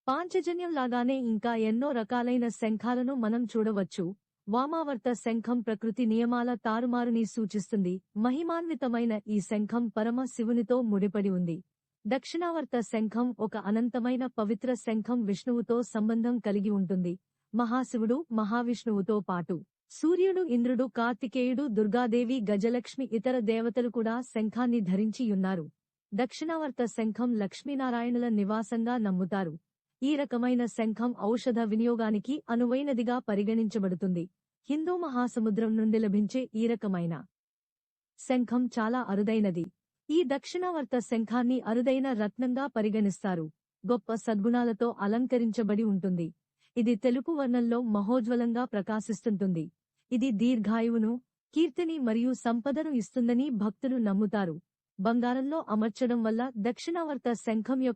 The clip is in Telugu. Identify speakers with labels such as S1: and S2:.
S1: పాంచజన్యం లాగానే ఇంకా ఎన్నో రకాలైన శంఖాలను మనం చూడవచ్చు. వామావర్త శంఖం ప్రకృతి నియమాల తారుమారుని సూచిస్తుంది. మహిమాన్వితమైన ఈ శంఖం పరమ శివునితో ముడిపడి ఉంది. దక్షిణావర్త శంఖం ఒక అనంతమైన పవిత్ర శంఖం, విష్ణువుతో సంబంధం కలిగి ఉంటుంది. మహాశివుడు, మహావిష్ణువుతో పాటు సూర్యుడు, ఇంద్రుడు, కార్తికేయుడు, దుర్గాదేవి, గజలక్ష్మి, ఇతర దేవతలు కూడా శంఖాన్ని ధరించియున్నారు. దక్షిణావర్త శంఖం లక్ష్మీనారాయణుల నివాసంగా నమ్ముతారు. ఈ రకమైన శంఖం ఔషధ వినియోగానికి అనువైనదిగా పరిగణించబడుతుంది. హిందూ మహాసముద్రం నుండి లభించే ఈ రకమైన శంఖం చాలా అరుదైనది. ఈ దక్షిణావర్త శంఖాన్ని అరుదైన రత్నంగా పరిగణిస్తారు. గొప్ప సద్గుణాలతో అలంకరించబడి ఉంటుంది. ఇది తెలుపు వర్ణంలో మహోజ్వలంగా ప్రకాశిస్తుంటుంది. ఇది దీర్ఘాయువును, కీర్తిని మరియు సంపదను ఇస్తుందని భక్తులు నమ్ముతారు. బంగారంలో అమర్చడం వల్ల దక్షిణావర్త శంఖం యొక్క